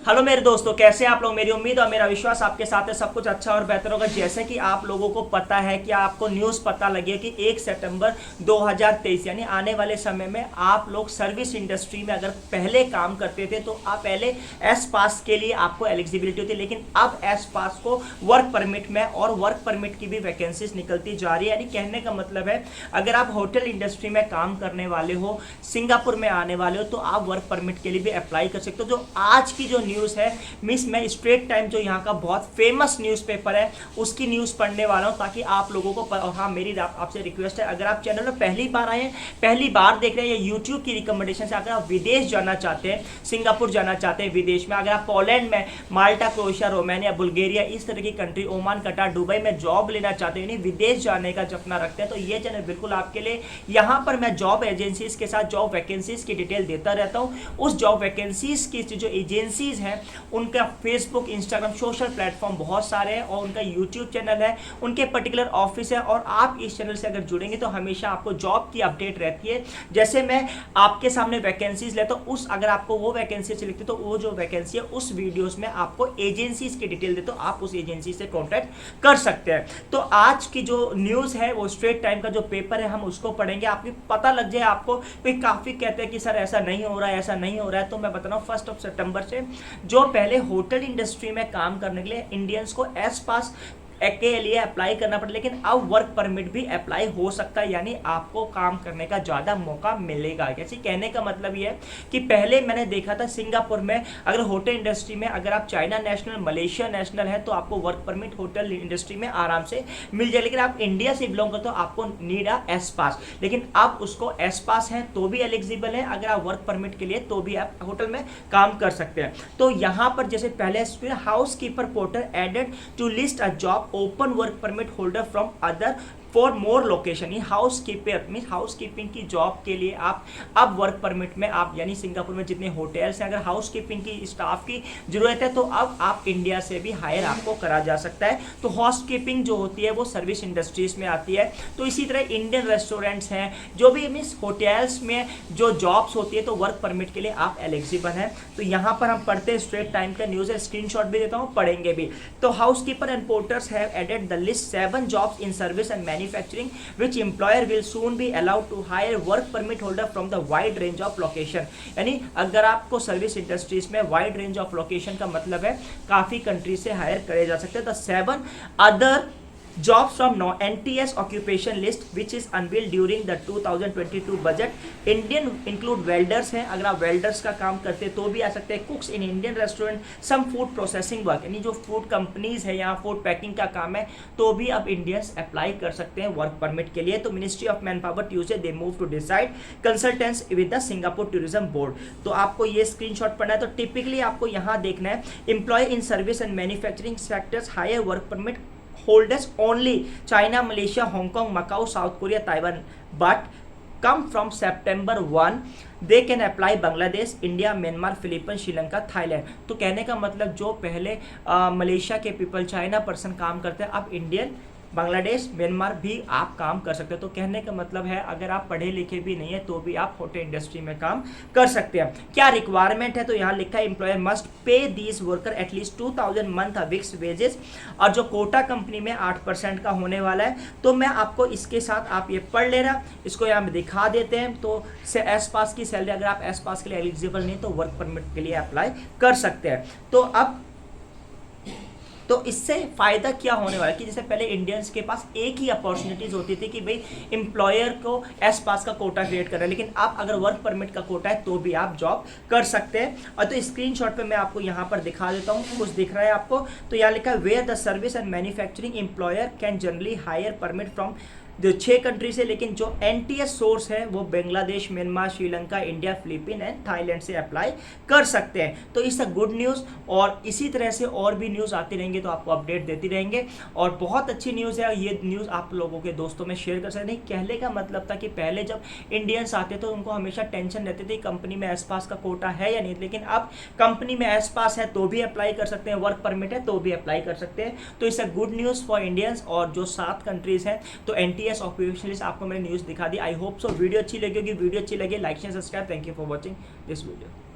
Hello मेरे दोस्तों, कैसे हैं आप लोग। मेरी उम्मीद और मेरा विश्वास आपके साथ है सब कुछ अच्छा और बेहतर होगा। जैसे कि आप लोगों को पता है कि आपको न्यूज़ पता लगी है कि 1 सितंबर 2023 यानी आने वाले समय में आप लोग सर्विस इंडस्ट्री में अगर पहले काम करते थे तो आप पहले एस पास के लिए आपको एलिजिबिलिटी होती है, लेकिन अब एस पास को वर्क परमिट में और वर्क परमिट की भी वैकेंसीज निकलती जा रही है। यानी कहने का मतलब है अगर आप होटल इंडस्ट्री में काम करने वाले हो, सिंगापुर में आने वाले हो, तो आप वर्क परमिट के लिए भी अप्लाई कर सकते हो। जो आज की जो न्यूज़ है मिस, मैं स्ट्रेट टाइम जो यहाँ का बहुत फेमस न्यूज़पेपर है उसकी न्यूज़ पढ़ने वाला हूँ ताकि आप लोगों को हाँ, मेरी आपसे रिक्वेस्ट है, अगर आप चैनल में पहली बार आए हैं, पहली बार देख रहे हैं या यूट्यूब की रिकमेंडेशन से अगर आप विदेश जाना चाहते हैं, सिंगापुर जाना चाहते हैं विदेश में, अगर आप पोलैंड में, माल्टा, क्रोएशिया, रोमानिया, बुल्गारिया, इस तरह की कंट्री, ओमान, कटार, दुबई में जॉब लेना चाहते हैं, विदेश जाने का सपना रखते हैं, तो ये चैनल बिल्कुल आपके लिए। यहाँ पर मैं जॉब एजेंसीज के साथ जॉब वैकेंसीज की डिटेल देता रहता हूँ। उस जॉब वैकेंसीज की जो एजेंसीज हैं उनका फेसबुक, इंस्टाग्राम, सोशल प्लेटफॉर्म बहुत सारे हैं और उनका यूट्यूब चैनल है, उनके पर्टिकुलर ऑफिस है और आप इस चैनल से अगर जुड़ेंगे तो हमेशा आपको जॉब की अपडेट रहती है। जैसे मैं आपके सामने वैकेंसीज लेता हूँ, उस अगर आपको वो वैकेंसी अच्छी लगती है तो वो जो वैकेंसी है उस वीडियोस में आपको एजेंसीज की डिटेल देता हूँ, आप उस एजेंसी से कॉन्टैक्ट कर सकते हैं। तो आज की जो न्यूज़ है वो स्ट्रेट टाइम का जो पेपर है हम उसको पढ़ेंगे, आपको पता लग जाए। आपको काफ़ी कहते हैं कि सर ऐसा नहीं हो रहा है, ऐसा नहीं हो रहा है, तो मैं बता रहा हूँ 1 सितंबर से जो पहले होटल इंडस्ट्री में काम करने के लिए इंडियंस को एस पास के लिए अप्लाई करना पड़ता, लेकिन अब वर्क परमिट भी अप्लाई हो सकता है, यानी आपको काम करने का ज़्यादा मौका मिलेगा। कैसे कहने का मतलब ये है कि पहले मैंने देखा था सिंगापुर में अगर होटल इंडस्ट्री में अगर आप चाइना नेशनल, मलेशिया नेशनल है तो आपको वर्क परमिट होटल इंडस्ट्री में आराम से मिल जाए, लेकिन आप इंडिया से बिलोंग करते हो तो आपको नीड आ एस पास, लेकिन अब उसको एस पास है तो भी एलिजिबल है, अगर आप वर्क परमिट के लिए तो भी आप होटल में काम कर सकते हैं। तो यहाँ पर जैसे पहले housekeeper portal added to list a job open work permit holder from other for more location. ये housekeeper mean housekeeping की जॉब के लिए आप अब वर्क परमिट में आप यानी सिंगापुर में जितने होटल्स हैं अगर हाउस कीपिंग की स्टाफ की जरूरत है तो अब आप इंडिया से भी हायर आपको करा जा सकता है। तो हाउस कीपिंग जो होती है वो सर्विस इंडस्ट्रीज में आती है। तो इसी तरह इंडियन रेस्टोरेंट्स हैं, जो भी मीन्स होटल्स में जो जॉब्स होती है तो वर्क परमिट के लिए आप एलिजिबल हैं। तो यहाँ पर हम पढ़ते हैं स्ट्रेट टाइम का न्यूज़ है, स्क्रीनशॉट भी देता हूँ, पढ़ेंगे भी। तो house keeper and porters have added the list 7 jobs in service and manufacturing which employer will soon be allowed to hire work permit holder from the wide range of location। यानी अगर आपको service industries में wide range of location का मतलब है काफी country से higher करे जा सकते हैं। The 7 other jobs from NTS occupation list which is unveiled during the 2022 budget Indian include welders हैं, अगर आप वेल्डर्स का काम करते हैं तो भी आ सकते हैं, cooks in Indian restaurant, some food processing work, यानी जो फूड कंपनीज है यहाँ फूड पैकिंग का काम है तो भी अब इंडियंस अप्लाई कर सकते हैं वर्क परमिट के लिए। तो Ministry of Manpower Tuesday they move to decide consultants with the Singapore Tourism Board. तो आपको ये स्क्रीनशॉट पढ़ना है। तो टिपिकली आपको यहाँ देखना है employ in service and manufacturing sectors hire work permit holders only China, Malaysia, Hong Kong, Macau, South Korea, Taiwan, but come from September 1 they can apply Bangladesh, India, Myanmar, Philippines, Sri Lanka, Thailand. तो कहने का मतलब जो पहले Malaysia के people, China person काम करते हैं अब इंडियन, बांग्लादेश, म्यांमार भी आप काम कर सकते हो। तो कहने का मतलब है अगर आप पढ़े लिखे भी नहीं है तो भी आप होटल इंडस्ट्री में काम कर सकते हैं। क्या रिक्वायरमेंट है तो यहाँ लिखा है employer must pay these worker at least 2000 month weeks wages, और जो कोटा कंपनी में 8% का होने वाला है। तो मैं आपको इसके साथ आप ये पढ़ लेना, इसको यहाँ में दिखा देते हैं। तो एस पास की सैलरी, अगर आप एस पास के लिए एलिजिबल नहीं तो वर्क परमिट के लिए अप्लाई कर सकते हैं। तो इससे फ़ायदा क्या होने वाला है कि जैसे पहले इंडियंस के पास एक ही अपॉर्चुनिटीज़ होती थी कि भाई एम्प्लॉयर को एस पास का कोटा क्रिएट करना है, लेकिन अब अगर वर्क परमिट का कोटा है तो भी आप जॉब कर सकते हैं। और तो स्क्रीनशॉट पे मैं आपको यहाँ पर दिखा देता हूँ, कुछ दिख रहा है आपको। तो यहाँ लिखा है where the service and manufacturing employer can generally hire permit from जो 6 कंट्री से, लेकिन जो NTS सोर्स है वो Bangladesh, Myanmar, Sri Lanka, India, Philippine and Thailand से अप्लाई कर सकते हैं। तो इसका गुड न्यूज़, और इसी तरह से और भी न्यूज़ आती रहेंगी तो आपको अपडेट देती रहेंगे। और बहुत अच्छी न्यूज़ है, ये न्यूज़ आप लोगों के दोस्तों में शेयर कर सकते हैं। कहने का मतलब था कि पहले जब इंडियंस आते तो उनको हमेशा टेंशन रहती थी कंपनी में एस पास का कोटा है या नहीं, लेकिन अब कंपनी में एस पास है तो भी अप्लाई कर सकते हैं, वर्क परमिट है तो भी अप्लाई कर सकते हैं। तो इसका गुड न्यूज़ फॉर इंडियंस। और जो 7 कंट्रीज़ हैं तो NTS ऑक्यूपेशन लिस्ट आपको मैंने न्यूज़ दिखा दी। आई होप सो वीडियो अच्छी लगी होगी। वीडियो अच्छी लगे like share subscribe. Thank you for watching this video.